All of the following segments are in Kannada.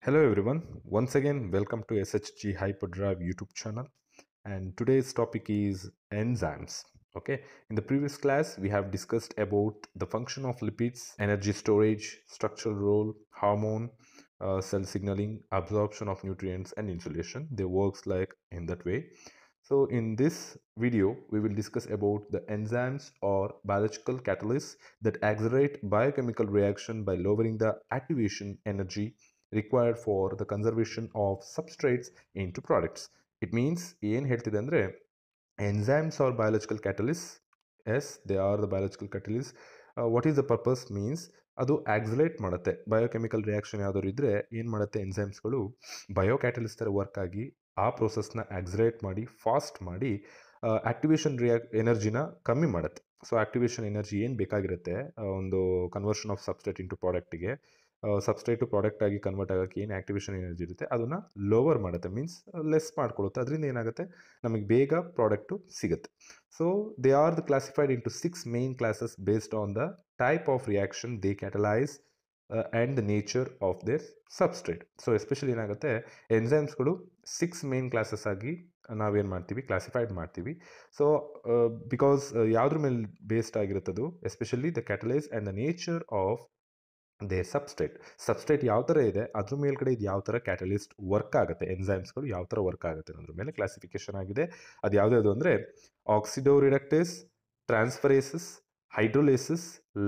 Hello everyone, once again welcome to SHG Hyperdrive YouTube channel, and today's topic is enzymes. Okay, in the previous class we have discussed about the function of lipids, energy storage, structural role, hormone, cell signaling, absorption of nutrients and insulation. They works like in that way. So in this video we will discuss about the enzymes or biological catalysts that accelerate biochemical reaction by lowering the activation energy required for the conservation of substrates into products. It means ಏನು ಹೇಳ್ತಿದೆ ಅಂದರೆ enzymes or biological catalysts. Yes, they are the biological catalysts. What is the purpose means ಅದು ಆಕ್ಸಿಲೇಟ್ ಮಾಡುತ್ತೆ. ಬಯೋಕೆಮಿಕಲ್ ರಿಯಾಕ್ಷನ್ ಯಾವ್ದಾದ್ರು ಇದ್ದರೆ ಏನು ಮಾಡುತ್ತೆ, ಎನ್ಸೈಮ್ಸ್ಗಳು ಬಯೋ ಕ್ಯಾಟಲಿಸ್ಟ್ ಥರ ವರ್ಕ್ ಆಗಿ ಆ ಪ್ರೋಸೆಸ್ನ ಆಕ್ಸಿಲೇಟ್ ಮಾಡಿ ಫಾಸ್ಟ್ ಮಾಡಿ ಆಕ್ಟಿವೇಶನ್ ಎನರ್ಜಿನ ಕಮ್ಮಿ ಮಾಡುತ್ತೆ. ಸೊ ಆಕ್ಟಿವೇಶನ್ ಎನರ್ಜಿ ಏನು ಬೇಕಾಗಿರುತ್ತೆ ಒಂದು ಕನ್ವರ್ಷನ್ ಆಫ್ ಸಬ್ಸ್ಟ್ರೇಟ್ ಇಂಟು ಪ್ರಾಡಕ್ಟಿಗೆ, ಸಬ್ಸ್ಟ್ರೇಟು ಪ್ರಾಡಕ್ಟ್ ಆಗಿ ಕನ್ವರ್ಟ್ ಆಗೋಕ್ಕೆ ಏನು ಆಕ್ಟಿವೇಶನ್ ಎನರ್ಜಿ ಇರುತ್ತೆ ಅದನ್ನು ಲೋವರ್ ಮಾಡುತ್ತೆ, ಮೀನ್ಸ್ ಲೆಸ್ ಮಾಡ್ಕೊಳ್ಳುತ್ತೆ. ಅದರಿಂದ ಏನಾಗುತ್ತೆ, ನಮಗೆ ಬೇಗ ಪ್ರಾಡಕ್ಟು ಸಿಗುತ್ತೆ. So they are the classified into 6 main classes based on the type of reaction they ಕ್ಯಾಟಲೈಸ್ and the nature of their substrate. So especially ಏನಾಗುತ್ತೆ, ಎನ್ಸೈಮ್ಸ್ಗಳು 6 ಮೇನ್ ಕ್ಲಾಸಸ್ ಆಗಿ ನಾವೇನು ಮಾಡ್ತೀವಿ, ಕ್ಲಾಸಿಫೈಡ್ ಮಾಡ್ತೀವಿ. ಸೊ ಬಿಕಾಸ್ ಯಾವುದ್ರ ಮೇಲೆ ಬೇಸ್ಡ್ ಆಗಿರುತ್ತದು, especially the catalyse and the nature of the substrate ಯಾವ ಥರ ಇದೆ ಅದ್ರ ಮೇಲ್ಗಡೆ ಇದು ಯಾವ ಥರ ಕ್ಯಾಟಲಿಸ್ಟ್ ವರ್ಕ್ ಆಗುತ್ತೆ, ಎನ್ಸೈಮ್ಸ್ಗಳು ಯಾವ ಥರ ವರ್ಕ್ ಆಗುತ್ತೆ ಅನ್ನೋದ್ರ ಮೇಲೆ ಕ್ಲಾಸಿಫಿಕೇಶನ್ ಆಗಿದೆ. ಅದು ಯಾವುದ್ಯಾವುದು ಅಂದರೆ oxidoreductase, transferases, hydrolases,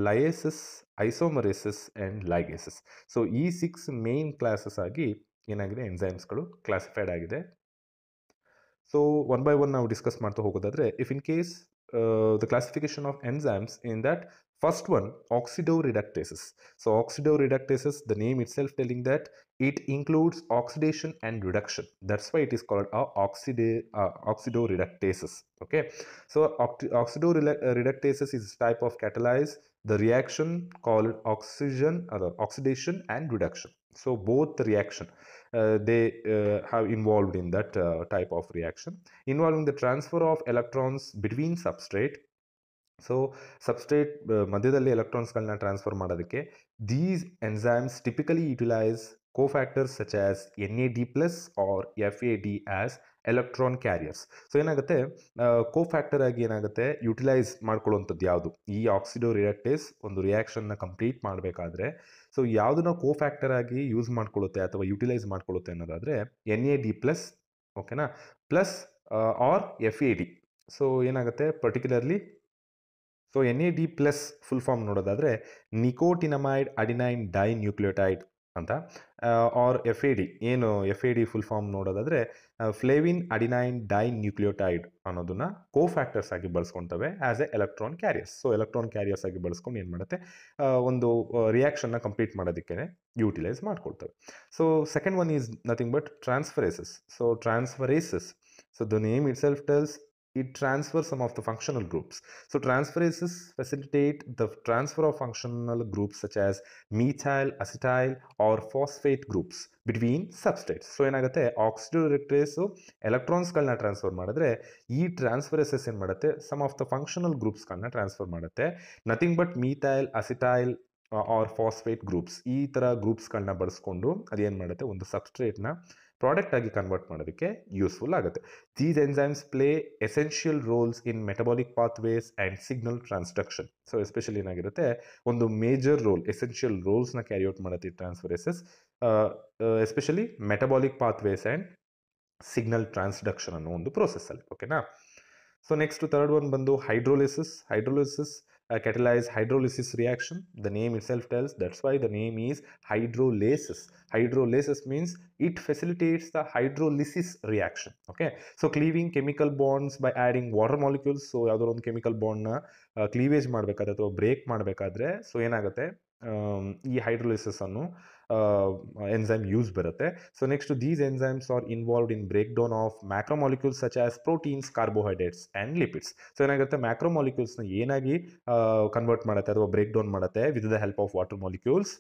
lyases, isomerases and ligases. So ಈ 6 ಮೇನ್ ಕ್ಲಾಸಸ್ ಆಗಿ ಏನಾಗಿದೆ, ಎನ್ಸೈಮ್ಸ್ಗಳು ಕ್ಲಾಸಿಫೈಡ್ ಆಗಿದೆ. ಸೊ ಒನ್ ಬೈ ಒನ್ ನಾವು ಡಿಸ್ಕಸ್ ಮಾಡ್ತಾ ಹೋಗೋದಾದರೆ, if in case the classification of enzymes in that first one, oxidoreductases. So oxidoreductases, the name itself telling that it includes oxidation and reduction. That's why it is called oxidoreductases. Okay, so oxidoreductases is a type of catalyze the reaction called oxidation and reduction. So both the reaction they have involved in that type of reaction involving the transfer of electrons between substrate. So substrate ಮಧ್ಯದಲ್ಲಿ ಎಲೆಕ್ಟ್ರಾನ್ಸ್ಗಳನ್ನ ಟ್ರಾನ್ಸ್ಫರ್ ಮಾಡೋದಕ್ಕೆ these enzymes typically utilise cofactors such as NAD+ or FAD as electron carriers. So ಏನಾಗುತ್ತೆ, ಕೋಫ್ಯಾಕ್ಟರ್ ಆಗಿ ಏನಾಗುತ್ತೆ ಯುಟಿಲೈಸ್ ಮಾಡ್ಕೊಳ್ಳುವಂಥದ್ದು ಯಾವುದು, ಈ ಆಕ್ಸಿಡೋ ರಿಡಕ್ಟೇಸ್ ಒಂದು ರಿಯಾಕ್ಷನ್ನ ಕಂಪ್ಲೀಟ್ ಮಾಡಬೇಕಾದ್ರೆ ಸೊ ಯಾವುದನ್ನ ಕೋಫ್ಯಾಕ್ಟರ್ ಆಗಿ ಯೂಸ್ ಮಾಡ್ಕೊಳ್ಳುತ್ತೆ ಅಥವಾ ಯುಟಿಲೈಸ್ ಮಾಡ್ಕೊಳ್ಳುತ್ತೆ ಅನ್ನೋದಾದರೆ NAD+, ಓಕೆನಾ, ಪ್ಲಸ್ ಆರ್ FAD. ಸೊ ಏನಾಗುತ್ತೆ particularly, so NAD+ full form ನೋಡೋದಾದರೆ ನಿಕೋಟಿನಮೈಡ್ ಅಡಿನೈನ್ ಡೈನ್ಯೂಕ್ಲಿಯೋಟೈಡ್ ಅಂತ, ಆರ್ FAD ಏನು FAD ಫುಲ್ ಫಾರ್ಮ್ ನೋಡೋದಾದರೆ ಫ್ಲೇವಿನ್ ಅಡಿನೈನ್ ಡೈನ್ಯೂಕ್ಲಿಯೋಟೈಡ್ ಅನ್ನೋದನ್ನ ಕೋಫ್ಯಾಕ್ಟರ್ಸ್ ಆಗಿ ಬಳಸ್ಕೊಳ್ತವೆ as a electron carriers. So electron carriers ಆಗಿ ಬಳಸ್ಕೊಂಡು ಏನು ಮಾಡುತ್ತೆ, ಒಂದು ರಿಯಾಕ್ಷನ್ನ ಕಂಪ್ಲೀಟ್ ಮಾಡೋದಕ್ಕೆ ಯೂಟಿಲೈಸ್ ಮಾಡ್ಕೊಳ್ತವೆ. So second one is nothing but transferases. So transferases, so the name itself tells it transfers some of the functional groups. So transferases facilitate the transfer of functional groups such as methyl, acetyl or phosphate groups between substrates. So ಏನಾಗುತ್ತೆ, ಆಕ್ಸಿಡೋರಿಡಕ್ಟೇಸು ಎಲೆಕ್ಟ್ರಾನ್ಸ್ಗಳನ್ನ ಟ್ರಾನ್ಸ್ಫರ್ ಮಾಡಿದ್ರೆ ಈ ಟ್ರಾನ್ಸ್ಫರೇಸಸ್ ಏನು ಮಾಡುತ್ತೆ, ಸಮ್ ಆಫ್ ದ ಫಂಕ್ಷನಲ್ ಗ್ರೂಪ್ಸ್ಗಳನ್ನ ಟ್ರಾನ್ಸ್ಫರ್ ಮಾಡುತ್ತೆ. Nothing but methyl, acetyl or phosphate groups, ಈ ಥರ ಗ್ರೂಪ್ಸ್ಗಳನ್ನ ಬಳಸ್ಕೊಂಡು ಅದೇನು ಮಾಡುತ್ತೆ, ಒಂದು ಸಬ್ಸ್ಟ್ರೇಟ್ನ ಪ್ರಾಡಕ್ಟ್ ಆಗಿ ಕನ್ವರ್ಟ್ ಮಾಡೋದಕ್ಕೆ ಯೂಸ್ಫುಲ್ ಆಗುತ್ತೆ. These enzymes play essential roles in metabolic pathways and signal transduction. So especially ಏನಾಗಿರುತ್ತೆ, ಒಂದು ಮೇಜರ್ ರೋಲ್, ಎಸೆನ್ಷಿಯಲ್ ರೋಲ್ಸ್ನ ಕ್ಯಾರಿ ಔಟ್ ಮಾಡುತ್ತೆ transferases, especially metabolic pathways and signal transduction ಅನ್ನೋ ಒಂದು ಪ್ರೋಸೆಸ್ಸಲ್ಲಿ. ಓಕೆನಾ. ಸೊ ನೆಕ್ಸ್ಟ್ ಥರ್ಡ್ ಒನ್ ಬಂದು hydrolysis. Hydrolysis catalyze hydrolysis reaction. The name itself tells, that's why the name is hydrolysis. Hydrolysis means it facilitates the hydrolysis reaction. Okay, so cleaving chemical bonds by adding water molecules. So ಯಾವ್ದಾದ್ರು ಒಂದು ಕೆಮಿಕಲ್ ಬಾಂಡ್ನ ಕ್ಲೀವೇಜ್ ಮಾಡಬೇಕಾದ್ರೆ ಅಥವಾ ಬ್ರೇಕ್ ಮಾಡಬೇಕಾದ್ರೆ ಸೊ ಏನಾಗುತ್ತೆ, ಈ ಹೈಡ್ರೋಲಿಸಿಸ್ ಅನ್ನು enzyme ಯೂಸ್ ಬರುತ್ತೆ. So next these enzymes are involved in break down of macromolecules such as proteins, carbohydrates and lipids. So ಏನಾಗುತ್ತೆ, ಮ್ಯಾಕ್ರೋಮಾಲಿಕ್ಯೂಲ್ಸ್ನ ಏನಾಗಿ ಕನ್ವರ್ಟ್ ಮಾಡುತ್ತೆ ಅಥವಾ ಬ್ರೇಕ್ ಡೌನ್ ಮಾಡುತ್ತೆ with the help of water molecules.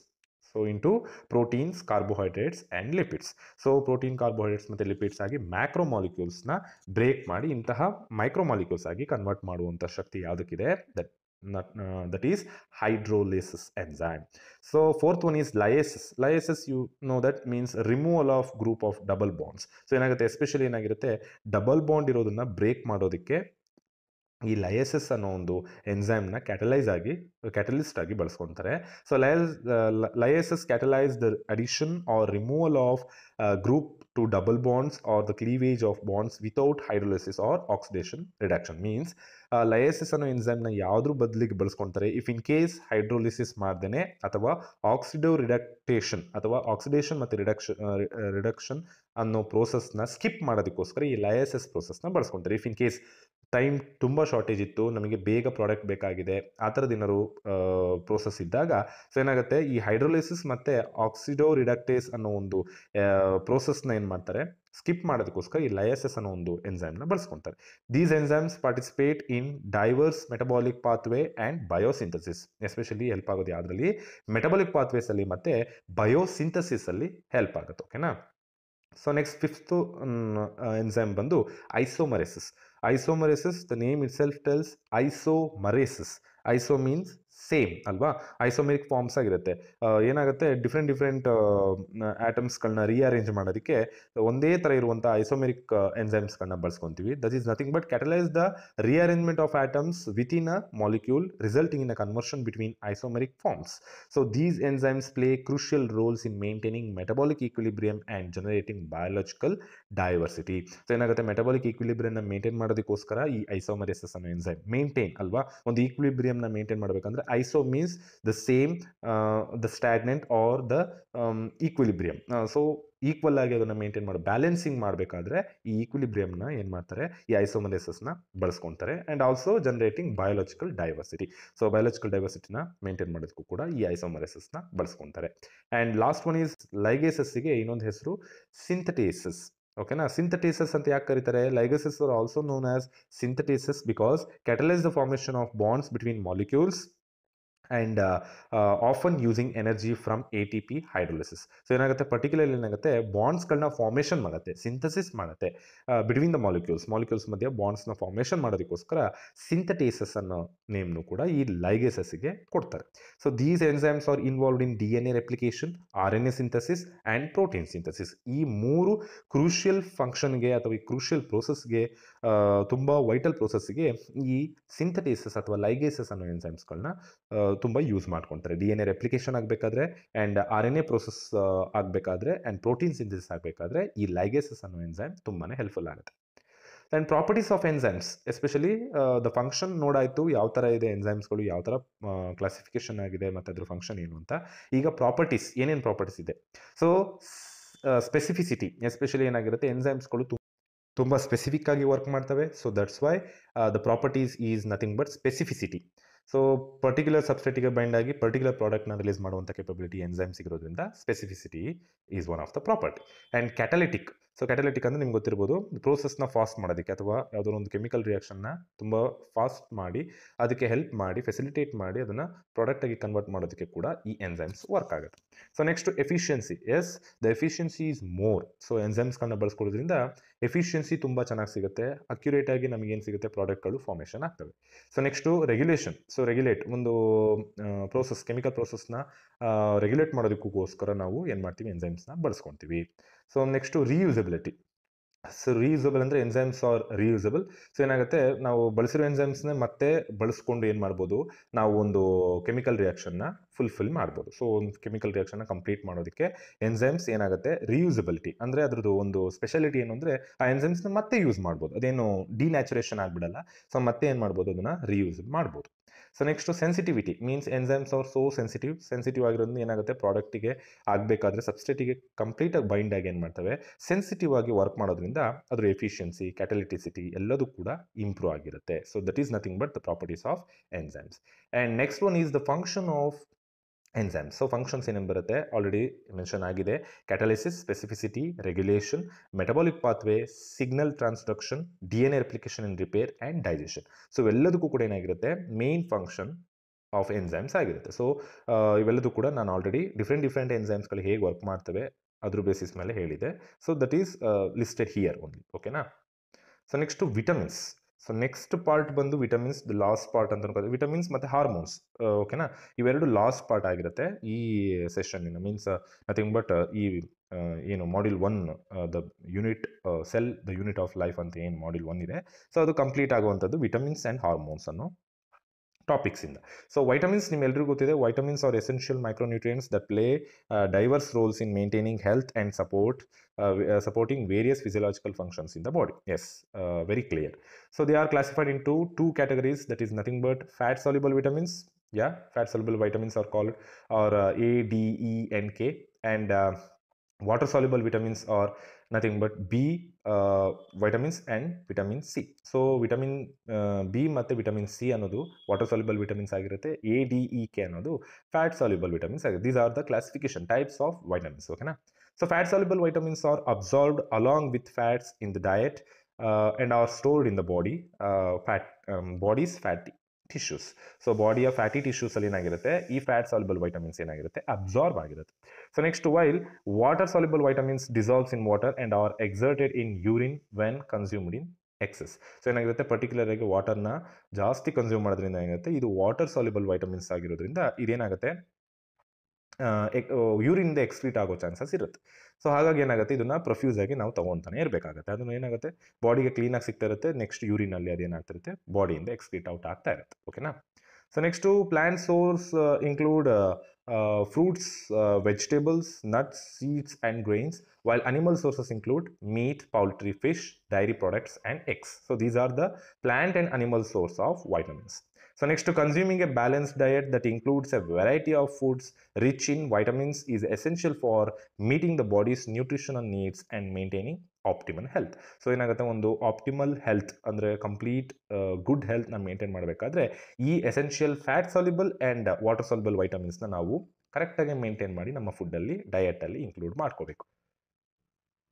So into proteins, carbohydrates and lipids. So protein, carbohydrates ಮತ್ತು ಲಿಪಿಡ್ಸ್ ಆಗಿ ಮ್ಯಾಕ್ರೋಮಾಲಿಕ್ಯೂಲ್ಸ್ನ ಬ್ರೇಕ್ ಮಾಡಿ ಇಂತಹ ಮೈಕ್ರೋಮಾಲಿಕ್ಯೂಲ್ಸ್ ಆಗಿ ಕನ್ವರ್ಟ್ ಮಾಡುವಂಥ ಶಕ್ತಿ ಯಾವುದಕ್ಕಿದೆ, that that is hydrolysis enzyme. So fourth one is lysis. Lysis, you know, that means removal of group of double bonds. So ಏನಾಗುತ್ತೆ, ಎಸ್ಪೆಷಲಿ ಏನಾಗಿರುತ್ತೆ, ಡಬಲ್ ಬಾಂಡ್ ಇರೋದನ್ನ ಬ್ರೇಕ್ ಮಾಡೋದಕ್ಕೆ ಈ ಲಯಸಸ್ ಅನ್ನೋ ಒಂದು ಎನ್ಸೈಮ್ನ ಕ್ಯಾಟಲಿಸ್ಟ್ ಆಗಿ ಬಳಸ್ಕೊತಾರೆ. So lyases catalyse the addition or removal of group to double bonds or the cleavage of bonds without hydrolysis or oxidation reduction. Means lyases ಅನ್ನೋ ಎನ್ಸೈಮ್ನ ಯಾವುದ್ರ ಬದಲಿಗೆ ಬಳಸ್ಕೊತಾರೆ, ಇಫ್ ಇನ್ ಕೇಸ್ ಹೈಡ್ರೋಲಿಸಿಸ್ ಮಾಡ್ದೇನೆ ಅಥವಾ ಆಕ್ಸಿಡೋ ರಿಡಕ್ಟೇಷನ್ ಅಥವಾ ಆಕ್ಸಿಡೇಷನ್ ಮತ್ತು ರಿಡಕ್ಷನ್ ಅನ್ನೋ ಪ್ರೋಸೆಸ್ನ ಸ್ಕಿಪ್ ಮಾಡೋದಕ್ಕೋಸ್ಕರ ಈ ಲಯಸಸ್ ಪ್ರೋಸೆಸ್ನ ಬಳಸ್ಕೊತಾರೆ. ಇಫ್ ಇನ್ ಕೇಸ್ ಟೈಮ್ ತುಂಬ ಶಾರ್ಟೇಜ್ ಇತ್ತು, ನಮಗೆ ಬೇಗ ಪ್ರಾಡಕ್ಟ್ ಬೇಕಾಗಿದೆ, ಆ ಥರದ್ದು ಏನಾದ್ರು ಪ್ರೋಸೆಸ್ ಇದ್ದಾಗ ಸೊ ಏನಾಗುತ್ತೆ, ಈ ಹೈಡ್ರೋಲಿಸಿಸ್ ಮತ್ತು ಆಕ್ಸಿಡೋ ರಿಡಕ್ಟೇಸ್ ಅನ್ನೋ ಒಂದು ಪ್ರೋಸೆಸ್ನ ಏನು ಮಾಡ್ತಾರೆ, ಸ್ಕಿಪ್ ಮಾಡೋದಕ್ಕೋಸ್ಕರ ಈ ಲಯಸಸ್ ಅನ್ನೋ ಒಂದು ಎನ್ಸೈಮ್ನ ಬಳಸ್ಕೊತಾರೆ. These enzymes participate in diverse metabolic pathway and biosynthesis. Especially help ಆಗೋದು ಯಾವುದರಲ್ಲಿ, ಮೆಟಬಾಲಿಕ್ ಪಾತ್ವೇಸಲ್ಲಿ ಮತ್ತು ಬಯೋಸಿಂಥಸಿಸಲ್ಲಿ ಹೆಲ್ಪ್ ಆಗುತ್ತೆ. ಓಕೆನಾ. ಸೊ ನೆಕ್ಸ್ಟ್ ಫಿಫ್ತ್ ಎನ್ಸೈಮ್ ಬಂದು ಐಸೋಮರೇಸಿಸ್. Isomeresis, the name itself tells isomeresis. Iso means same ಅಲ್ವಾ, ಐಸೋಮೆರಿಕ್ ಫಾರ್ಮ್ಸ್ ಆಗಿರುತ್ತೆ. ಏನಾಗುತ್ತೆ, ಡಿಫ್ರೆಂಟ್ ಆಟಮ್ಸ್ಗಳನ್ನ ರೀಅರೇಂಜ್ ಮಾಡೋದಕ್ಕೆ ಒಂದೇ ಥರ ಇರುವಂಥ ಐಸೋಮೆರಿಕ್ ಎನ್ಸೈಮ್ಸ್ಗಳನ್ನ ಬಳಸ್ಕೊತೀವಿ. That is nothing but catalyse the rearrangement of atoms within a molecule resulting in a conversion between isomeric forms. So these enzymes play crucial roles in maintaining metabolic equilibrium and generating biological diversity. So ಏನಾಗುತ್ತೆ, ಮೆಟಬಾಲಿಕ್ ಈಕ್ವಿಲಿಬ್ರಿಯಮ್ನ ಮೇಂಟೈನ್ ಮಾಡೋದಕ್ಕೋಸ್ಕರ ಈ ಐಸೋಮರೇಸಿಸ್ ಅನ್ನೋ ಎನ್ಸೈಮ್ ಮೇಂಟೈನ್ ಅಲ್ವಾ, ಒಂದು ಈಕ್ವಿಲಿಬ್ರಿಯಮ್ನ ಮೇಂಟೈನ್ ಮಾಡಬೇಕಂದ್ರೆ iso means the same, the stagnant or the equilibrium. So equal ಆಗಿ ಅದನ್ನು ಮೇಂಟೈನ್ ಮಾಡೋ, ಬ್ಯಾಲೆನ್ಸಿಂಗ್ ಮಾಡಬೇಕಾದ್ರೆ ಈ ಈಕ್ವಿಲಿಬ್ರಿಯಮ್ನ ಏನು ಮಾಡ್ತಾರೆ, ಈ ಐಸೋಮರೇಸಿಸ್ನ ಬಳಸ್ಕೊತಾರೆ. And also generating biological diversity. So biological ಡೈವರ್ಸಿಟಿನ ಮೇಂಟೈನ್ ಮಾಡೋದಕ್ಕೂ ಕೂಡ ಈ ಐಸೋಮರೇಸಿಸ್ನ ಬಳಸ್ಕೊತಾರೆ. ಆ್ಯಂಡ್ ಲಾಸ್ಟ್ ಒನ್ ಈಸ್ ಲೈಗೇಸಸ್ಸಿಗೆ ಇನ್ನೊಂದು ಹೆಸರು ಸಿಂಥಟೇಸಸ್. ಓಕೆನಾ. ಸಿಂಥಟೇಸಸ್ ಅಂತ ಯಾಕೆ ಕರೀತಾರೆ, ligases are also known as synthetases because catalyze the formation of bonds between molecules and often using energy from ATP hydrolysis. So ಏನಾಗುತ್ತೆ, ಪರ್ಟಿಕ್ಯುಲರ್ಲಿ ಏನಾಗುತ್ತೆ, ಬಾಂಡ್ಸ್ಗಳನ್ನ ಫಾರ್ಮೇಷನ್ ಮಾಡುತ್ತೆ, ಸಿಂಥಸಿಸ್ ಮಾಡುತ್ತೆ ಬಿಟ್ವೀನ್ ದ ಮಾಲಿಕ್ಯೂಲ್ಸ್ ಮಧ್ಯೆ ಬಾಂಡ್ಸ್ನ ಫಾರ್ಮೇಷನ್ ಮಾಡೋದಕ್ಕೋಸ್ಕರ ಸಿಂಥಟೇಸಸ್ ಅನ್ನೋ ನೇಮ್ನು ಕೂಡ ಈ ಲೈಗೇಸಸ್ಗೆ ಕೊಡ್ತಾರೆ. So these enzymes are involved in DNA replication, RNA synthesis and protein synthesis. ಈ ಮೂರು ಕ್ರೂಷಿಯಲ್ ಫಂಕ್ಷನ್ಗೆ ಅಥವಾ ಈ ಕ್ರೂಷಿಯಲ್ ಪ್ರೋಸೆಸ್ಗೆ, ತುಂಬ ವೈಟಲ್ ಪ್ರೋಸೆಸ್ಗೆ ಈ ಸಿಂಥಟೇಸಸ್ ಅಥವಾ ಲೈಗೇಸಸ್ ಅನ್ನೋ ಎನ್ಸೈಮ್ಸ್ಗಳನ್ನ ತುಂಬ ಯೂಸ್ ಮಾಡ್ಕೊತಾರೆ. DNA ರೆಪ್ಲಿಕೇಶನ್ ಆಗಬೇಕಾದ್ರೆ ಆ್ಯಂಡ್ RNA ಪ್ರೋಸೆಸ್ ಆಗಬೇಕಾದ್ರೆ ಆ್ಯಂಡ್ ಪ್ರೋಟೀನ್ ಸಿಂಥಸಿಸ್ ಆಗಬೇಕಾದ್ರೆ ಈ ಲೈಗೇಸಸ್ ಅನ್ನೋ ಎನ್ಸೈಮ್ ತುಂಬಾ ಹೆಲ್ಪ್ಫುಲ್ ಆಗುತ್ತೆ. And properties of enzymes, especially the function ನೋಡಾಯಿತು, ಯಾವ ಥರ ಇದೆ ಎನ್ಸೈಮ್ಸ್ಗಳು, ಯಾವ ಥರ ಕ್ಲಾಸಿಫಿಕೇಶನ್ ಆಗಿದೆ ಮತ್ತು ಅದ್ರ ಫಂಕ್ಷನ್ ಏನು ಅಂತ. ಈಗ ಪ್ರಾಪರ್ಟೀಸ್, ಏನೇನು ಪ್ರಾಪರ್ಟೀಸ್ ಇದೆ. ಸೊ ಸ್ಪೆಸಿಫಿಸಿಟಿ, ಎಸ್ಪೆಷಲಿ ಏನಾಗಿರುತ್ತೆ, ಎನ್ಸೈಮ್ಸ್ಗಳು ತುಂಬ ಸ್ಪೆಸಿಫಿಕ್ ಆಗಿ ವರ್ಕ್ ಮಾಡ್ತವೆ. So that's why the properties is nothing but specificity. So particular ಸಬ್ಸ್ಟ್ರೇಟಿಗೆ ಬೈಂಡ್ ಆಗಿ ಪರ್ಟಿಕ್ಯುಲರ್ ಪ್ರಾಡಕ್ಟ್ನ ರಿಲೀಸ್ ಮಾಡುವಂಥ ಕೆಪಬಿಲಿಟಿ ಎನ್ಸೈಮ್ಸ್ ಇರೋದ್ರಿಂದ specificity is one of the property. And catalytic. So catalytic ಅಂದರೆ ನಿಮ್ಗೆ ಗೊತ್ತಿರ್ಬೋದು, ಪ್ರೋಸೆಸ್ನ ಫಾಸ್ಟ್ ಮಾಡೋದಕ್ಕೆ ಅಥವಾ ಯಾವುದೋ ಒಂದು ಕೆಮಿಕಲ್ ರಿಯಾಕ್ಷನ್ನ ತುಂಬ ಫಾಸ್ಟ್ ಮಾಡಿ ಅದಕ್ಕೆ ಹೆಲ್ಪ್ ಮಾಡಿ ಫೆಸಿಲಿಟೇಟ್ ಮಾಡಿ ಅದನ್ನು ಪ್ರಾಡಕ್ಟಾಗಿ ಕನ್ವರ್ಟ್ ಮಾಡೋದಕ್ಕೆ ಕೂಡ ಈ ಎನ್ಸೈಮ್ಸ್ ವರ್ಕ್ ಆಗುತ್ತೆ. So next efficiency. Yes, the efficiency is more. So ಎನ್ಸೈಮ್ಸ್ಗಳನ್ನ ಬಳಸ್ಕೊಳ್ಳೋದ್ರಿಂದ ಎಫಿಷಿಯನ್ಸಿ ತುಂಬ ಚೆನ್ನಾಗಿ ಸಿಗುತ್ತೆ, ಅಕ್ಯುರೇಟ್ ಆಗಿ ನಮಗೇನು ಸಿಗುತ್ತೆ, ಪ್ರಾಡಕ್ಟ್ಗಳು ಫಾರ್ಮೇಷನ್ ಆಗ್ತವೆ. So next regulation. So regulate, ಒಂದು ಪ್ರೋಸೆಸ್, ಕೆಮಿಕಲ್ ಪ್ರೋಸೆಸ್ನ ರೆಗ್ಯುಲೇಟ್ ಮಾಡೋದಕ್ಕೋಸ್ಕರ ನಾವು ಏನು ಮಾಡ್ತೀವಿ, ಎನ್ಸೈಮ್ಸ್ನ ಬಳಸ್ಕೊತೀವಿ. So next reusability. So reusable ಅಂದರೆ ಎನ್ಸೈಮ್ಸ್ ಆರ್ ರೀಯೂಸಬಲ್. ಸೊ ಏನಾಗುತ್ತೆ, ನಾವು ಬಳಸಿರೋ ಎನ್ಸೈಮ್ಸ್ನ ಮತ್ತೆ ಬಳಸ್ಕೊಂಡು ಏನು ಮಾಡ್ಬೋದು, ನಾವು ಒಂದು ಕೆಮಿಕಲ್ ರಿಯಾಕ್ಷನ್ನ ಫುಲ್ಫಿಲ್ ಮಾಡ್ಬೋದು. ಸೊ ಒಂದು ಕೆಮಿಕಲ್ ರಿಯಾಕ್ಷನ್ನ ಕಂಪ್ಲೀಟ್ ಮಾಡೋದಕ್ಕೆ ಎನ್ಸೈಮ್ಸ್ ಏನಾಗುತ್ತೆ, ರೀಯೂಸಬಿಲಿಟಿ ಅಂದರೆ ಅದ್ರದ್ದು ಒಂದು ಸ್ಪೆಷಾಲಿಟಿ ಏನು ಅಂದರೆ ಆ ಎನ್ಸೈಮ್ಸ್ನ ಮತ್ತೆ ಯೂಸ್ ಮಾಡ್ಬೋದು, ಅದೇನು ಡಿನ್ಯಾಚುರೇಷನ್ ಆಗಿಬಿಡಲ್ಲ. ಸೊ ಮತ್ತೆ ಏನು ಮಾಡ್ಬೋದು, ಅದನ್ನು ರೀಯೂಸ್ ಮಾಡ್ಬೋದು. So next sensitivity means enzymes are so sensitive ಆಗಿರೋದ್ರಿಂದ ಏನಾಗುತ್ತೆ, ಪ್ರಾಡಕ್ಟಿಗೆ ಆಗಬೇಕಾದ್ರೆ ಸಬ್ಸ್ಟ್ರೇಟಿಗೆ ಕಂಪ್ಲೀಟಾಗಿ ಬೈಂಡ್ ಆಗಿ ಏನು ಮಾಡ್ತವೆ, ಸೆನ್ಸಿಟಿವ್ ಆಗಿ ವರ್ಕ್ ಮಾಡೋದ್ರಿಂದ ಅದ್ರ ಎಫಿಷಿಯನ್ಸಿ, ಕ್ಯಾಟಲಿಟಿಸಿಟಿ ಎಲ್ಲದೂ ಕೂಡ ಇಂಪ್ರೂವ್ ಆಗಿರುತ್ತೆ. So that is nothing but the properties of enzymes. And next one is the function of enzymes. So functions ಏನೇನು ಬರುತ್ತೆ, ಆಲ್ರೆಡಿ ಮೆನ್ಷನ್ ಆಗಿದೆ. Catalysis, specificity, regulation, metabolic pathway, signal transduction, DNA replication and repair and digestion. So ಎಲ್ಲದಕ್ಕೂ ಕೂಡ ಏನಾಗಿರುತ್ತೆ, ಮೇನ್ ಫಂಕ್ಷನ್ ಆಫ್ ಎನ್ಸೈಮ್ಸ್ ಆಗಿರುತ್ತೆ. ಸೊ ಇವೆಲ್ಲದೂ ಕೂಡ ನಾನು ಆಲ್ರೆಡಿ ಡಿಫ್ರೆಂಟ್ ಎನ್ಸೈಮ್ಸ್ಗಳು ಹೇಗೆ ವರ್ಕ್ ಮಾಡ್ತವೆ ಅದ್ರ ಬೇಸಿಸ್ ಮೇಲೆ ಹೇಳಿದೆ. So that is listed here only. ಓಕೆನಾ. So next vitamins. So next part ಬಂದು ವಿಟಮಿನ್ಸ್, ದ ಲಾಸ್ಟ್ ಪಾರ್ಟ್ ಅಂತ ಅನ್ಕೋತೀವಿ. ವಿಟಮಿನ್ಸ್ ಮತ್ತು ಹಾರ್ಮೋನ್ಸ್, ಓಕೆನಾ, ಇವೆರಡು ಲಾಸ್ಟ್ ಪಾರ್ಟ್ ಆಗಿರುತ್ತೆ ಈ ಸೆಷನ್ನಿನ. ಮೀನ್ಸ್ ನಥಿಂಗ್ ಬಟ್ ಈ ಏನು module 1, the unit cell the unit of life ಅಂತ ಏನು ಮಾಡ್ಯೂಲ್ 1 ಇದೆ, ಸೊ ಅದು ಕಂಪ್ಲೀಟ್ ಆಗುವಂಥದ್ದು ವಿಟಮಿನ್ಸ್ ಆ್ಯಂಡ್ ಹಾರ್ಮೋನ್ಸ್ ಅನ್ನೋ ಟಾಪಿಕ್ಸ್ ಇಂದ. ಸೊ ವೈಟಮಿನ್ಸ್ ನಿಮ್ಮೆಲ್ಲರಿಗೂ ಗೊತ್ತಿದೆ. Vitamins are essential micronutrients that play diverse roles in maintaining health and supporting various physiological functions in the body. Yes, very clear. So they are classified into two categories, that is nothing but fat soluble vitamins. Yeah, fat soluble vitamins are called or A, D, E, and K, and water soluble vitamins are nothing but B vitamins and vitamin C. So vitamin B ಮತ್ತು vitamin C ಅನ್ನೋದು water soluble vitamins ಆಗಿರುತ್ತೆ. A, D, E, K ಅನ್ನೋದು fat soluble vitamins ಆಗಿರುತ್ತೆ. These are the classification types of vitamins. Okay, so fat soluble vitamins are absorbed along with fats in the diet and are stored in the body, body's fatty tissues. So ಬಾಡಿಯ ಫ್ಯಾಟಿ ಟಿಶ್ಯೂಸ್ ಅಲ್ಲಿ ಏನಾಗಿರುತ್ತೆ, ಈ ಫ್ಯಾಟ್ ಸಾಲ್ಯುಬಲ್ ವೈಟಮಿನ್ಸ್ ಏನಾಗಿರುತ್ತೆ, ಅಬ್ಸಾರ್ಬ್ ಆಗಿರುತ್ತೆ. So next, while water soluble vitamins dissolves in water and are excreted in urine when consumed in excess. So ಏನಾಗಿರುತ್ತೆ, ಪರ್ಟಿಕ್ಯುಲರ್ ಆಗಿ ವಾಟರ್ನ ಜಾಸ್ತಿ ಕನ್ಸ್ಯೂಮ್ ಮಾಡೋದ್ರಿಂದ ಏನಾಗುತ್ತೆ, ಇದು ವಾಟರ್ ಸಾಲ್ಯುಬಲ್ ವೈಟಮಿನ್ಸ್ ಆಗಿರೋದ್ರಿಂದ ಇದೇನಾಗುತ್ತೆ, ಯೂರಿನಿಂದ ಎಕ್ಸ್ಕ್ರೀಟ್ ಆಗೋ ಚಾನ್ಸಸ್ ಇರುತ್ತೆ. ಸೊ ಹಾಗಾಗಿ ಏನಾಗುತ್ತೆ, ಇದನ್ನ ಪ್ರೊಫ್ಯೂಸ್ ಆಗಿ ನಾವು ತಗೊತಾನೆ ಇರಬೇಕಾಗುತ್ತೆ. ಅದನ್ನು ಏನಾಗುತ್ತೆ, ಬಾಡಿಗೆ ಕ್ಲೀನಾಗಿ ಸಿಗ್ತಾ ಇರುತ್ತೆ. ನೆಕ್ಸ್ಟ್ ಯೂರಿನಲ್ಲಿ ಅದೇನಾಗ್ತಿರುತ್ತೆ, ಬಾಡಿಯಿಂದ ಎಕ್ಸ್ಕ್ರೀಟ್ ಔಟ್ ಆಗ್ತಾ ಇರುತ್ತೆ. ಓಕೆನಾ. So next plant source include fruits, vegetables, nuts, seeds and grains, while animal sources include meat, poultry, fish, dairy products and eggs. So these are the plant and animal source of vitamins. So next, to consuming a balanced diet that includes a variety of foods rich in vitamins is essential for meeting the body's nutritional needs and maintaining optimal health. So ಏನಾಗುತ್ತೆ, ಒಂದು ಆಪ್ಟಿಮಲ್ ಹೆಲ್ತ್ ಅಂದರೆ ಕಂಪ್ಲೀಟ್ ಗುಡ್ ಹೆಲ್ತ್ನ ಮೇಂಟೈನ್ ಮಾಡಬೇಕಾದ್ರೆ ಈ essential fat soluble and water soluble ವೈಟಮಿನ್ಸ್ನ ನಾವು ಕರೆಕ್ಟಾಗಿ ಮೇಂಟೈನ್ ಮಾಡಿ ನಮ್ಮ ಫುಡ್ಡಲ್ಲಿ, ಡಯಟಲ್ಲಿ ಇನ್ಕ್ಲೂಡ್ ಮಾಡ್ಕೋಬೇಕು.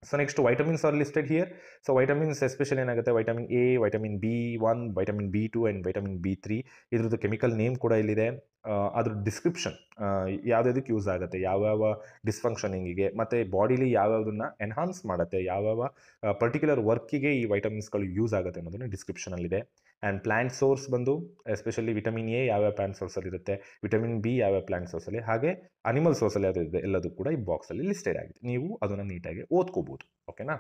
So next, vitamins are listed here. So vitamins especially ಏನಾಗುತ್ತೆ, vitamin A, vitamin B1, vitamin B2 and vitamin B3. ಇದ್ರದ್ದು ಕೆಮಿಕಲ್ ನೇಮ್ ಕೂಡ ಇಲ್ಲಿದೆ. ಅದ್ರ ಡಿಸ್ಕ್ರಿಪ್ಷನ್ ಯಾವುದಕ್ಕೆ ಯೂಸ್ ಆಗುತ್ತೆ, ಯಾವ್ಯಾವ ಡಿಸ್ಫಂಕ್ಷನಿಂಗಿಗೆ, ಮತ್ತು ಬಾಡಿಲಿ ಯಾವ್ಯಾವುದನ್ನ ಎನ್ಹಾನ್ಸ್ ಮಾಡುತ್ತೆ, ಯಾವ್ಯಾವ ಪರ್ಟಿಕ್ಯುಲರ್ ವರ್ಕಿಗೆ ಈ ವೈಟಮಿನ್ಸ್ಗಳು ಯೂಸ್ ಆಗುತ್ತೆ ಅನ್ನೋದನ್ನು ಡಿಸ್ಕ್ರಿಪ್ಷನಲ್ಲಿದೆ. ಆ್ಯಂಡ್ ಪ್ಲಾಂಟ್ ಸೋರ್ಸ್ ಬಂದು ಎಸ್ಪೆಷಲಿ ವಿಟಮಿನ್ ಎ ಯಾವ್ಯಾವ ಪ್ಲಾಂಟ್ ಸೋರ್ಸಲ್ಲಿ ಇರುತ್ತೆ, ವಿಟಮಿನ್ ಬಿ ಯಾವ್ಯಾವ ಪ್ಲಾಂಟ್ ಸೋರ್ಸಲ್ಲಿ, ಹಾಗೆ ಅನಿಮಲ್ ಸೋರ್ಸಲ್ಲಿ ಯಾವ್ದು ಇದೆ ಎಲ್ಲದೂ ಕೂಡ ಈ ಬಾಕ್ಸಲ್ಲಿ ಲಿಸ್ಟೆಡ್ ಆಗಿದೆ. ನೀವು ಅದನ್ನು ನೀಟಾಗಿ ಓದ್ಕೋಬೋದು. ಓಕೆನಾ.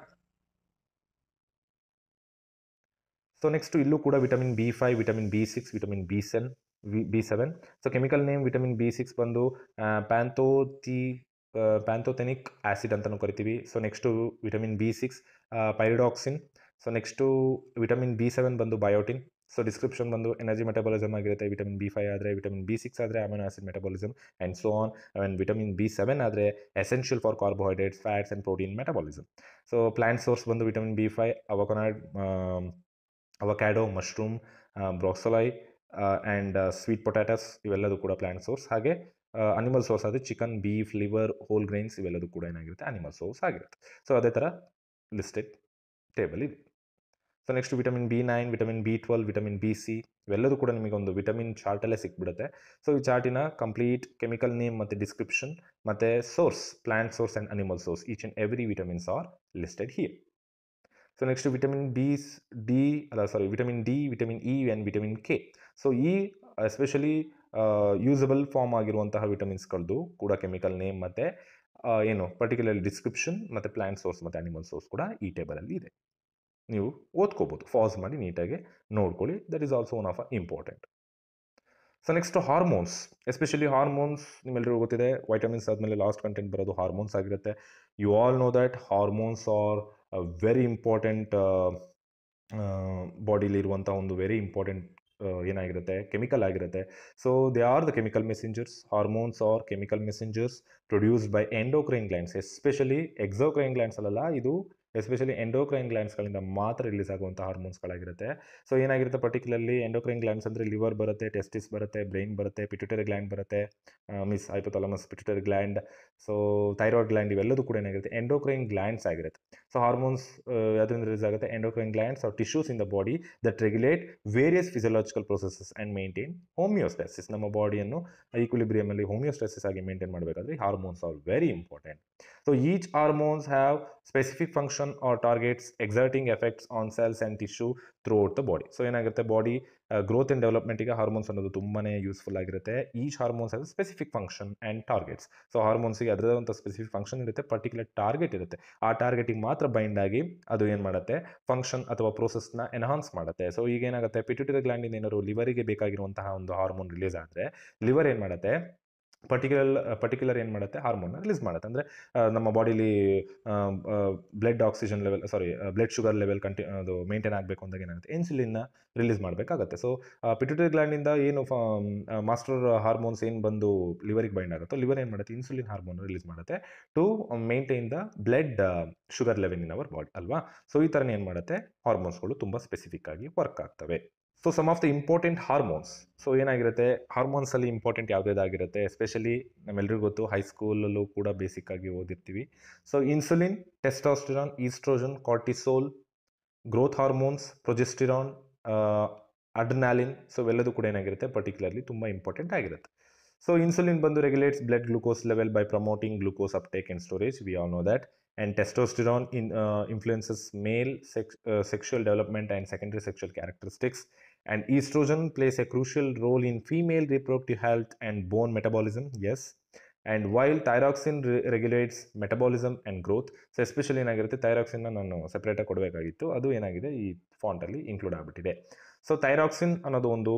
ಸೊ ನೆಕ್ಸ್ಟ್, ಇಲ್ಲೂ ಕೂಡ vitamin B5, vitamin B6, vitamin B7. So chemical name vitamin B6 ಬಂದು ಪ್ಯಾಂಥೋಥೆನಿಕ್ ಆ್ಯಸಿಡ್ ಅಂತಲೂ ಕರಿತೀವಿ. So next vitamin B6 pyridoxine. So next vitamin B7 ಬಂದು ಬಯೋಟಿನ್. ಸೊ ಡಿಸ್ಕ್ರಿಪ್ಷನ್ ಬಂದು ಎನರ್ಜಿ ಮೆಟಬಾಲಿಸಮ್ ಆಗಿರುತ್ತೆ. ವಿಟಮಿನ್ B5 ಆದರೆ, ವಿಟಮಿನ್ B6 ಆದರೆ amino acid metabolism and so on. And vitamin B7 ಆದರೆ essential for carbohydrates, fats and protein metabolism. So plant source ಬಂದು vitamin B5 avocado, mushroom, broccoli and sweet potatoes, ಇವೆಲ್ಲದೂ ಕೂಡ ಪ್ಲಾಂಟ್ ಸೋರ್ಸ್. ಹಾಗೆ ಅನಿಮಲ್ ಸೋರ್ಸ್ ಆದರೆ chicken, beef, liver, whole grains, ಇವೆಲ್ಲದೂ ಕೂಡ ಏನಾಗಿರುತ್ತೆ, ಅನಿಮಲ್ ಸೋರ್ಸ್ ಆಗಿರುತ್ತೆ. ಸೊ ಅದೇ ಥರ ಲಿಸ್ಟೆಡ್ ಟೇಬಲ್ ಇದೆ. So next, vitamin B9, vitamin B12, vitamin BC, ಇವೆಲ್ಲದೂ ಕೂಡ ನಿಮಗೆ ಒಂದು ವಿಟಮಿನ್ ಚಾರ್ಟಲ್ಲೇ ಸಿಕ್ಬಿಡುತ್ತೆ. ಸೊ ಈ ಚಾರ್ಟಿನ ಕಂಪ್ಲೀಟ್ ಕೆಮಿಕಲ್ ನೇಮ್ ಮತ್ತು ಡಿಸ್ಕ್ರಿಪ್ಷನ್ ಮತ್ತು source, plant source and animal source, each and every vitamins are listed here. So next, vitamin D, vitamin E and vitamin K. So ಈ ಎಸ್ಪೆಷಲಿ ಯೂಸಬಲ್ ಫಾರ್ಮ್ ಆಗಿರುವಂತಹ ವಿಟಮಿನ್ಸ್ಗಳದ್ದು ಕೂಡ ಕೆಮಿಕಲ್ ನೇಮ್ ಮತ್ತು ಏನು ಪರ್ಟಿಕ್ಯುಲರ್ ಡಿಸ್ಕ್ರಿಪ್ಷನ್ ಮತ್ತು ಪ್ಲಾಂಟ್ ಸೋರ್ಸ್ ಮತ್ತು ಅನಿಮಲ್ ಸೋರ್ಸ್ ಕೂಡ ಈ ಟೇಬಲಲ್ಲಿ ಇದೆ. ನೀವು ಓದ್ಕೋಬೋದು, ಪಾಸ್ ಮಾಡಿ ನೀಟಾಗಿ ನೋಡ್ಕೊಳ್ಳಿ. That is also one of important. So next, hormones. Especially hormones ನಿಮ್ಮೆಲ್ಲರಿಗೂ ಗೊತ್ತಿದೆ, ವೈಟಮಿನ್ಸ್ ಆದಮೇಲೆ ಲಾಸ್ಟ್ ಕಂಟೆಂಟ್ ಬರೋದು ಹಾರ್ಮೋನ್ಸ್ ಆಗಿರುತ್ತೆ. You all know that hormones are very important, ಬಾಡಿಲಿರುವಂಥ ಒಂದು ವೆರಿ ಇಂಪಾರ್ಟೆಂಟ್ ಏನಾಗಿರುತ್ತೆ, ಕೆಮಿಕಲ್ ಆಗಿರುತ್ತೆ. So they are the chemical messengers. Hormones are chemical messengers produced by endocrine glands, especially exocrine glands ಅಲ್ಲ, ಇದು ಎಸ್ಪೆಷಲಿ ಎಂಡೋಕ್ರೈನ್ ಗ್ಲ್ಯಾಂಡ್ಸ್ಗಳಿಂದ ಮಾತ್ರ ರಿಲೀಸ್ ಆಗುವಂಥ ಹಾರ್ಮೋನ್ಸ್ಗಳಾಗಿರುತ್ತೆ. ಸೊ ಏನಾಗಿರುತ್ತೆ, ಪರ್ಟಿಕ್ಯುಲರ್ಲಿ ಎಂಡೋಕ್ರೈನ್ ಗ್ಲ್ಯಾಂಡ್ಸ್ ಅಂದರೆ ಲಿವರ್ ಬರುತ್ತೆ, ಟೆಸ್ಟಿಸ್ ಬರುತ್ತೆ, ಬ್ರೈನ್ ಬರುತ್ತೆ, ಪಿಟ್ಯೂಟರಿ ಗ್ಲ್ಯಾಂಡ್ ಬರುತ್ತೆ, hypothalamus, pituitary gland, so thyroid gland, ಇವೆಲ್ಲದೂ ಕೂಡ ಏನಾಗಿರುತ್ತೆ, ಎಂಡೋಕ್ರೈನ್ ಗ್ಲ್ಯಾಂಡ್ಸ್ ಆಗಿರುತ್ತೆ. ಸೊ ಹಾರ್ಮೋನ್ಸ್ ಯಾವುದರಿಂದ ರಿಲೀಸ್ ಆಗುತ್ತೆ, endocrine glands are tissues in the body that regulate various physiological processes and maintain homeostasis. ನಮ್ಮ ಬಾಡಿಯನ್ನು ಈಕ್ವಿಲಿಬ್ರಿಯಮಲ್ಲಿ ಹೋಮಿಯೋಸ್ಟಾಸಿಸ್ ಆಗಿ ಮೇಂಟೈನ್ ಮಾಡಬೇಕಾದ್ರೆ hormones are very important. So each hormones have specific function function or targets exerting effects on cells and tissue throughout the body. So ಏನಾಗುತ್ತೆ, ಬಾಡಿ ಗ್ರೋತ್ ಆ್ಯಂಡ್ ಡೆವಲಪ್ಮೆಂಟಿಗೆ ಹಾರ್ಮೋನ್ಸ್ ಅನ್ನೋದು ತುಂಬಾ ಯೂಸ್ಫುಲ್ ಆಗಿರುತ್ತೆ. ಈಚ್ ಹಾರ್ಮೋನ್ಸ್ ಅದು specific function and targets. So ಹಾರ್ಮೋನ್ಸ್ಗೆ ಅದರದಂಥ ಸ್ಪೆಸಿಫಿಕ್ ಫಂಕ್ಷನ್ ಇರುತ್ತೆ, ಪರ್ಟಿಕ್ಯುಲರ್ ಟಾರ್ಗೆಟ್ ಇರುತ್ತೆ. ಆ ಟಾರ್ಗೆಟಿಗೆ ಮಾತ್ರ ಬೈಂಡ್ ಆಗಿ ಅದು ಏನು ಮಾಡುತ್ತೆ, ಫಂಕ್ಷನ್ ಅಥವಾ ಪ್ರೋಸೆಸ್ನ ಎನ್ಹಾನ್ಸ್ ಮಾಡುತ್ತೆ. ಸೊ ಈಗ ಏನಾಗುತ್ತೆ, ಪಿಟ್ಯೂಟರಿ ಗ್ಲ್ಯಾಂಡಿಂದ ಏನಾದ್ರು ಲಿವರಿಗೆ ಬೇಕಾಗಿರುವಂತಹ ಒಂದು ಹಾರ್ಮೋನ್ ರಿಲೀಸ್ ಆದರೆ ಲಿವರ್ ಏನು ಮಾಡುತ್ತೆ, ಪರ್ಟಿಕ್ಯುಲರ್ ಏನು ಮಾಡುತ್ತೆ, ಹಾರ್ಮೋನ್ನ ರಿಲೀಸ್ ಮಾಡುತ್ತೆ. ಅಂದರೆ ನಮ್ಮ ಬಾಡಿಲಿ blood oxygen level blood sugar level ಅದು ಮೇಂಟೈನ್ ಆಗಬೇಕು ಅಂದಾಗ ಏನಾಗುತ್ತೆ, ಇನ್ಸುಲಿನ್ನ ರಿಲೀಸ್ ಮಾಡಬೇಕಾಗುತ್ತೆ. ಸೊ ಪಿಟ್ಯೂಟರಿ ಗ್ಲ್ಯಾಂಡಿಂದ ಏನು ಮಾಸ್ಟರ್ ಹಾರ್ಮೋನ್ಸ್ ಏನು ಬಂದು ಲಿವರಿಗೆ ಬೈಂಡ್ ಆಗುತ್ತೋ, ಲಿವರ್ ಏನು ಮಾಡುತ್ತೆ, ಇನ್ಸುಲಿನ್ ಹಾರ್ಮೋನ್ ರಿಲೀಸ್ ಮಾಡುತ್ತೆ to maintain the blood sugar level in our body ಅಲ್ವಾ. ಸೊ ಈ ಥರನೇ ಏನು ಮಾಡುತ್ತೆ, ಹಾರ್ಮೋನ್ಸ್ಗಳು ತುಂಬ ಸ್ಪೆಸಿಫಿಕ್ ಆಗಿ ವರ್ಕ್ ಆಗ್ತವೆ. So some of the important hormones. So ಏನಾಗಿರುತ್ತೆ, ಹಾರ್ಮೋನ್ಸಲ್ಲಿ ಇಂಪಾರ್ಟೆಂಟ್ ಯಾವುದಾಗಿರುತ್ತೆ, ಎಸ್ಪೆಷಲಿ ನಮ್ಮೆಲ್ಲರಿಗೂ ಗೊತ್ತು, ಹೈಸ್ಕೂಲಲ್ಲೂ ಕೂಡ ಬೇಸಿಕ್ ಆಗಿ ಓದಿರ್ತೀವಿ. So insulin, testosterone, oestrogen, cortisol, growth hormones, progesterone, adrenaline. So ಇವೆಲ್ಲದೂ ಕೂಡ ಏನಾಗಿರುತ್ತೆ, ಪರ್ಟಿಕ್ಯುಲರ್ಲಿ ತುಂಬ ಇಂಪಾರ್ಟೆಂಟ್ ಆಗಿರುತ್ತೆ. ಸೊ ಇನ್ಸುಲಿನ್ ಬಂದು regulates blood glucose level by promoting glucose uptake and storage, we all know that. And testosterone influences male sexual development and secondary sexual characteristics. And estrogen plays a crucial role in female reproductive health and bone metabolism. Yes. And while thyroxine regulates metabolism and growth. So especially ಏನಾಗಿರುತ್ತೆ, ಥೈರಾಕ್ಸಿನ್ನ ನಾನು ಸೆಪ್ರೇಟಾಗಿ ಕೊಡಬೇಕಾಗಿತ್ತು, ಅದು ಏನಾಗಿದೆ ಈ ಫಾಂಟಲ್ಲಿ ಇನ್ಕ್ಲೂಡ್ ಆಗಿಬಿಟ್ಟಿದೆ. ಸೊ ಥೈರಾಕ್ಸಿನ್ ಅನ್ನೋದು ಒಂದು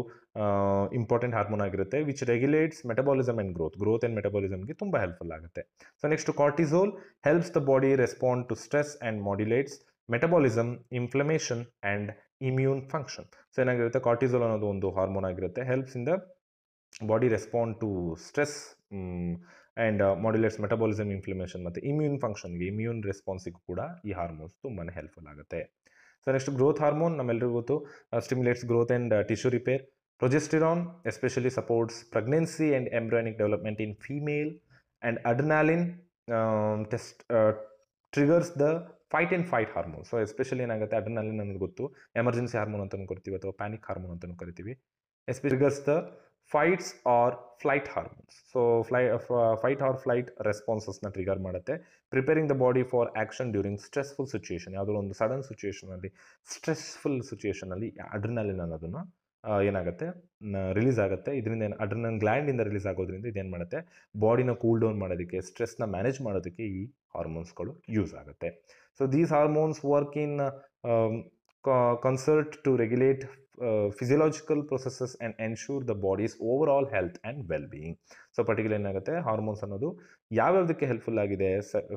ಇಂಪಾರ್ಟೆಂಟ್ ಹಾರ್ಮೋನ್ ಆಗಿರುತ್ತೆ, which regulates metabolism and growth and ಮೆಟಬಾಲಿಸಮ್ಗೆ ತುಂಬ ಹೆಲ್ಪ್ಫುಲ್ ಆಗುತ್ತೆ. So next cortisol helps the body respond to stress and modulates metabolism, inflammation and immune function. So ಏನಾಗಿರುತ್ತೆ, ಕಾರ್ಟಿಸೋಲ್ ಅನ್ನೋದು ಒಂದು ಹಾರ್ಮೋನ್ ಆಗಿರುತ್ತೆ, helps in the body respond to stress and modulates metabolism, inflammation ಮತ್ತು ಇಮ್ಯೂನ್ ಫಂಕ್ಷನ್ಗೆ, ಇಮ್ಯೂನ್ ರೆಸ್ಪಾನ್ಸಿಗೂ ಕೂಡ ಈ ಹಾರ್ಮೋನ್ಸ್ ತುಂಬಾ ಹೆಲ್ಪ್ಫುಲ್ ಆಗುತ್ತೆ. ಸೊ ನೆಕ್ಸ್ಟ್ ಗ್ರೋತ್ ಹಾರ್ಮೋನ್ ನಮ್ಮೆಲ್ಲರಿಗೂ ಗೊತ್ತು, stimulates growth and tissue repair. Progesterone especially supports pregnancy and embryonic development in female. And adrenaline triggers the fight and flight hormone. So especially ಏನಾಗುತ್ತೆ, ಅಡ್ರಿನಾಲಿನ್ ನಮಗೆ ಗೊತ್ತು ಎಮರ್ಜೆನ್ಸಿ ಹಾರ್ಮೋನ್ ಅಂತಲೂ ಕರಿತೀವಿ ಅಥವಾ ಪ್ಯಾನಿಕ್ ಹಾರ್ಮೋನ್ ಅಂತಲೂ ಕರಿತೀವಿ. Triggers the fights or flight hormones. So fight or flight ರೆಸ್ಪಾನ್ಸಸ್ನ ಟ್ರಿಗರ್ ಮಾಡುತ್ತೆ, preparing the body for action during stressful situation. ಯಾವುದೋ ಒಂದು ಸಡನ್ ಸಿಚುಯೇಷನಲ್ಲಿ, ಸ್ಟ್ರೆಸ್ಫುಲ್ ಸಿಚುಯೇಷನಲ್ಲಿ ಅಡ್ರಿನಾಲಿನ್ ಅನ್ನೋದನ್ನು ಏನಾಗುತ್ತೆ, ರಿಲೀಸ್ ಆಗುತ್ತೆ. ಇದರಿಂದ ಏನು, ಅಡ್ರಿನಲ್ ಗ್ಲ್ಯಾಂಡಿಂದ ರಿಲೀಸ್ ಆಗೋದ್ರಿಂದ ಇದೇನು ಮಾಡುತ್ತೆ, ಬಾಡಿನ ಕೂಲ್ ಡೌನ್ ಮಾಡೋದಕ್ಕೆ, ಸ್ಟ್ರೆಸ್ನ ಮ್ಯಾನೇಜ್ ಮಾಡೋದಕ್ಕೆ ಈ ಹಾರ್ಮೋನ್ಸ್ಗಳು ಯೂಸ್ ಆಗುತ್ತೆ. So these hormones work in concert to regulate physiological processes and ensure the body's overall health and well-being. So particular ಏನಾಗುತ್ತೆ, ಹಾರ್ಮೋನ್ಸ್ ಅನ್ನೋದು ಯಾವ್ಯಾವುದಕ್ಕೆ ಹೆಲ್ಪ್ಫುಲ್ ಆಗಿದೆ,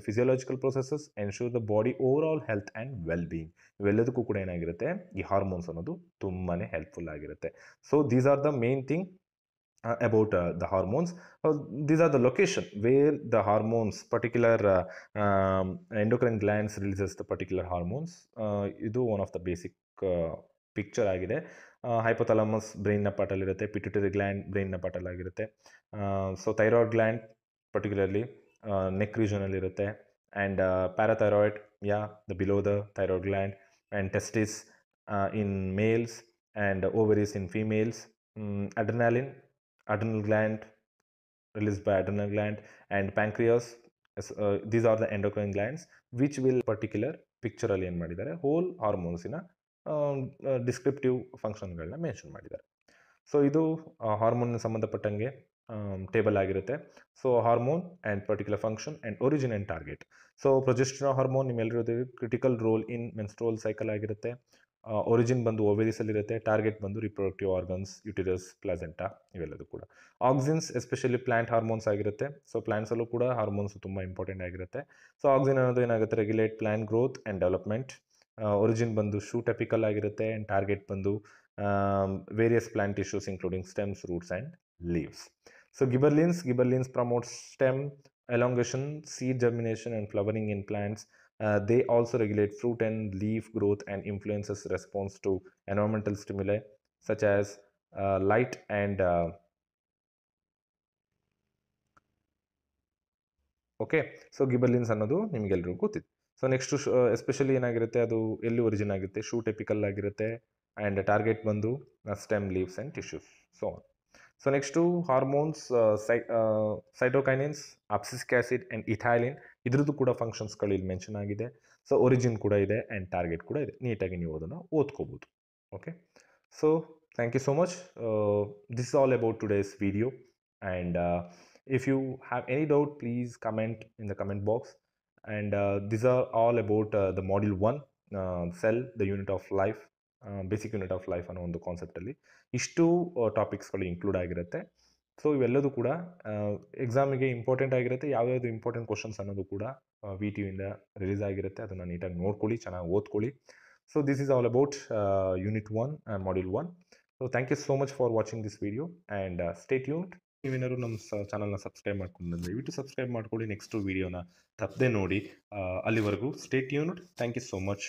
physiological processes, ensure the body overall health and well-being, ಇವೆಲ್ಲದಕ್ಕೂ ಕೂಡ ಏನಾಗಿರುತ್ತೆ, ಈ ಹಾರ್ಮೋನ್ಸ್ ಅನ್ನೋದು ತುಂಬಾ ಹೆಲ್ಪ್ಫುಲ್ ಆಗಿರುತ್ತೆ. So these are the main thing about the hormones. These are the location where the hormones, particular endocrine glands releases the particular hormones. ಇದು one of the basic picture ಆಗಿದೆ. ಹೈಪೋಥಾಲಮಸ್ ಬ್ರೈನ್ನ ಪಾರ್ಟಲ್ಲಿರುತ್ತೆ, ಪಿಟ್ಯೂಟರಿ ಗ್ಲ್ಯಾಂಡ್ ಬ್ರೈನ್ನ ಪಾರ್ಟಲ್ಲಾಗಿರುತ್ತೆ. So thyroid gland particularly neck ರೀಜನಲ್ಲಿರುತ್ತೆ. And parathyroid the below the thyroid gland. And testis in males and ovaries in females. adrenal gland released by adrenal gland. And pancreas. These are the endocrine glands which will particular picture ಅಲ್ಲಿ ಏನು ಮಾಡಿದ್ದಾರೆ, ಹೋಲ್ ಹಾರ್ಮೋನ್ಸಿನ ಡಿಸ್ಕ್ರಿಪ್ಟಿವ್ ಫಂಕ್ಷನ್ಗಳನ್ನ ಮೆನ್ಷನ್ ಮಾಡಿದ್ದಾರೆ. ಸೊ ಇದು ಹಾರ್ಮೋನ್ ಸಂಬಂಧಪಟ್ಟಂಗೆ ಟೇಬಲ್ ಆಗಿರುತ್ತೆ. So hormone and particular function and origin and target. So progesterone hormone ನಿಮ್ಮೆಲ್ಲರೂ critical role in menstrual cycle ಆಗಿರುತ್ತೆ. ಒರಿಜಿನ್ ಬಂದು ಓವೇರಿಸಲ್ಲಿರುತ್ತೆ, ಟಾರ್ಗೆಟ್ ಬಂದು ರಿಪ್ರೊಡಕ್ಟಿವ್ ಆರ್ಗನ್ಸ್, ಯುಟಿರಸ್, ಪ್ಲಾಸೆಂಟಾ, ಇವೆಲ್ಲದೂ ಕೂಡ. ಆಕ್ಸಿನ್ಸ್ ಎಸ್ಪೆಷಲಿ ಪ್ಲಾಂಟ್ ಹಾರ್ಮೋನ್ಸ್ ಆಗಿರುತ್ತೆ. ಸೊ ಪ್ಲಾಂಟ್ಸಲ್ಲೂ ಕೂಡ ಹಾರ್ಮೋನ್ಸ್ ತುಂಬ ಇಂಪಾರ್ಟೆಂಟ್ ಆಗಿರುತ್ತೆ. ಸೊ ಆಕ್ಸಿನ್ ಅನ್ನೋದು ಏನಾಗುತ್ತೆ, regulate plant growth and development. Origin ಬಂದು ಶೂಟ್ ಎಪಿಕಲ್ ಆಗಿರುತ್ತೆ. ಆ್ಯಂಡ್ ಟಾರ್ಗೆಟ್ ಬಂದು various plant tissues including stems, roots and leaves. So gibberellins promotes stem elongation, seed germination and flowering in plants. They also regulate fruit and leaf growth and influences response to environmental stimuli such as light and okay. So ಗಿಬರ್ಲಿನ್ಸ್ ಅನ್ನೋದು ನಿಮಗೆಲ್ಲರಿಗೂ ಗೊತ್ತಿದೆ. ಸೊ ನೆಕ್ಸ್ಟು ಎಸ್ಪೆಷಲಿ ಏನಾಗಿರುತ್ತೆ, ಅದು ಎಲ್ಲಿ ಒರಿಜಿನ್ ಆಗುತ್ತೆ, ಶೂಟ್ ಎಪಿಕಲ್ ಆಗಿರುತ್ತೆ. ಆ್ಯಂಡ್ ಟಾರ್ಗೆಟ್ ಬಂದು stem, leaves and tissues, so on. So next two hormones, cytokinins, abscisic acid and ethylene. ಇದ್ರದ್ದು ಕೂಡ ಫಂಕ್ಷನ್ಸ್ಗಳು ಇಲ್ಲಿ ಮೆನ್ಷನ್ ಆಗಿದೆ. ಸೊ ಒರಿಜಿನ್ ಕೂಡ ಇದೆ ಆ್ಯಂಡ್ ಟಾರ್ಗೆಟ್ ಕೂಡ ಇದೆ. ನೀಟಾಗಿ ನೀವು ಅದನ್ನು ಓದ್ಕೋಬೋದು. Okay, so thank you so much. This is all about today's video, and if you have any doubt, please comment in the comment box. And these are all about the module 1, cell, the unit of life, basic unit of life ಅನ್ನೋ ಒಂದು ಕಾನ್ಸೆಪ್ಟಲ್ಲಿ ಇಷ್ಟು ಟಾಪಿಕ್ಸ್ಗಳು ಇನ್ಕ್ಲೂಡ್ ಆಗಿರುತ್ತೆ. ಸೊ ಇವೆಲ್ಲದೂ ಕೂಡ ಎಕ್ಸಾಮಿಗೆ ಇಂಪಾರ್ಟೆಂಟ್ ಆಗಿರುತ್ತೆ. ಯಾವ್ಯಾವುದು ಇಂಪಾರ್ಟೆಂಟ್ ಕ್ವಶನ್ಸ್ ಅನ್ನೋದು ಕೂಡ VTUಯಿಂದ ರಿಲೀಸ್ ಆಗಿರುತ್ತೆ. ಅದನ್ನು ನೀಟಾಗಿ ನೋಡ್ಕೊಳ್ಳಿ, ಚೆನ್ನಾಗಿ ಓದ್ಕೊಳ್ಳಿ. So this is all about unit 1 and module 1. So thank you so much for watching this video and stay tuned. ನೀವೇನಾದ್ರು ನಮ್ಮ ಚಾನಲ್ನ ಸಬ್ಸ್ಕ್ರೈಬ್ ಮಾಡ್ಕೊಂಡು ದಯವಿಟ್ಟು ಸಬ್ಸ್ಕ್ರೈಬ್ ಮಾಡ್ಕೊಳ್ಳಿ. ನೆಕ್ಸ್ಟ್ ವಿಡಿಯೋನ ತಪ್ಪದೆ ನೋಡಿ. ಅಲ್ಲಿವರೆಗೂ stay tuned. Thank you so much.